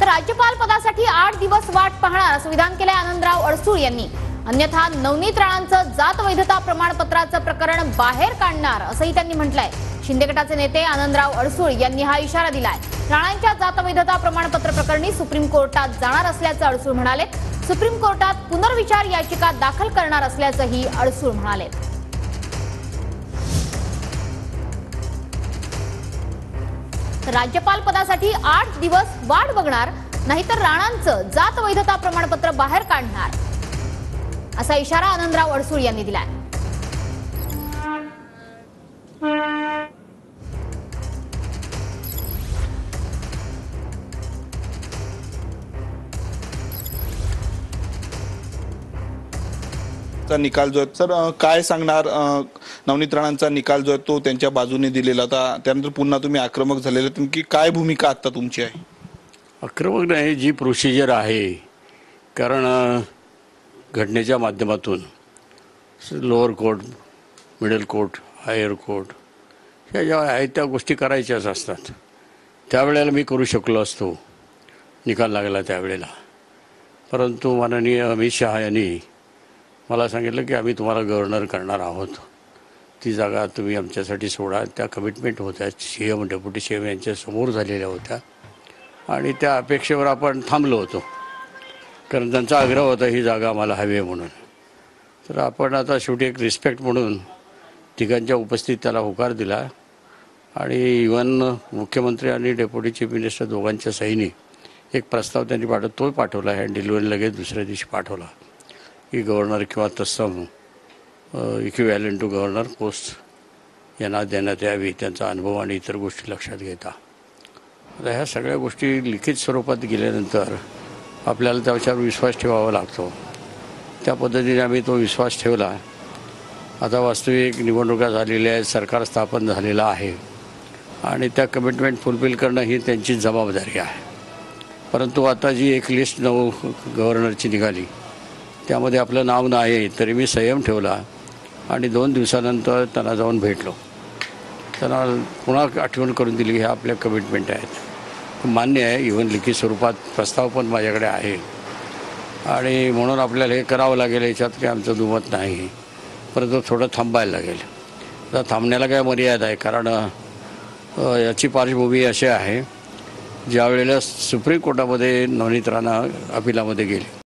तर राज्यपाल पदासाठी 8 दिवस वाट पाहणार असं विधान केलंय आनंदराव अडसूळ यांनी। अन्यथा नवनीत राणांचं जात वैधता प्रमाणपत्राचं प्रकरण बाहेर काढणार असंही त्यांनी म्हटलंय। शिंदे गटाचे नेते आनंदराव अडसूळ यांनी हा इशारा दिलाय। राणांच्या जात वैधता प्रमाणपत्र प्रकरणी सुप्रीम कोर्टात जाणार असल्याचं अडसूळ म्हणाले। सुप्रीम कोर्टात पुनर्विचार याचिका दाखल करणार असल्याचंही अडसूळ म्हणाले। राज्यपाल पदासाठी 8 दिवस वाट बघणार, नाहीतर राणांचं जात वैधता प्रमाणपत्र बाहेर काढणार असा इशारा आनंदराव अडसूळ यांनी दिलाय। निकाल जो आहे सर काय सांगणार? नवनीत राणांचा निकाल जो आहे तो त्यांच्या बाजूने दिलेला होता, त्यानंतर पुन्हा तुम्ही आक्रमक झालेले, तुमची काय भूमिका आता तुमची आहे? आक्रमक नाही, जी प्रोसिजर आहे, कारण घटनेच्या माध्यमातून lower court, middle court, higher court ह्या ज्या आहेत त्या गोष्टी करायच्याच असतात। त्यावेळेला मी करू शकलो असतो निकाल लागला त्यावेळेला, परंतु माननीय अमित शहा यांनी मला सांगितलं की आम्ही तुम्हाला गव्हर्नर करणार आहोत, ती जागा तुम्ही आमच्यासाठी सोडा। त्या कमिटमेंट होत्या सीएम डेप्युटी सीएम यांच्या समोर झालेल्या होत्या आणि त्या अपेक्षेवर आपण थांबलो होतो, कारण त्यांचा आग्रह होता ही जागा आम्हाला हवी आहे म्हणून। तर आपण आता शेवटी एक रिस्पेक्ट म्हणून तिघांच्या उपस्थितीत त्याला होकार दिला आणि इव्हन मुख्यमंत्री आणि डेप्युटी चीफ मिनिस्टर दोघांच्या सहीने एक प्रस्ताव त्यांनी तो पाठवला आहे। डिलिव्हरी लगेच दुसऱ्या दिवशी पाठवला की गव्हर्नर किंवा तत्सम इक्विव्हॅलंट टू गव्हर्नर पोस्ट यांना देण्यात यावी, त्यांचा अनुभव आणि इतर गोष्टी लक्षात घेता। आता ह्या सगळ्या गोष्टी लिखित स्वरूपात गेल्यानंतर आपल्याला त्याच्यावर विश्वास ठेवावा लागतो। त्या पद्धतीने आम्ही तो विश्वास ठेवला। आता वास्तविक निवडणुका झालेल्या आहेत, सरकार स्थापन झालेलं आहे आणि त्या कमिटमेंट फुलफिल करणं ही त्यांची जबाबदारी आहे। परंतु आता जी एक लिस्ट गव्हर्नरची निघाली त्यामध्ये आपलं नाव नाही, तरी मी संयम ठेवला आणि 2 दिवसानंतर त्यांना जाऊन भेटलो। त्यांना पुन्हा आठवण करून दिली की आपल्या कमिटमेंट आहेत, मान्य आहे, इव्हन लिखित स्वरूपात प्रस्ताव पण माझ्याकडे आहे आणि म्हणून आपल्याला हे करावं लागेल, याच्यात काही आमचं दुमत नाही, परंतु थोडं थांबायला लागेल। आता थांबण्याला काय मर्यादा आहे, कारण याची पार्श्वभूमी अशी आहे, ज्या वेळेला सुप्रीम कोर्टामध्ये नवनीत राणा अपिलामध्ये गेली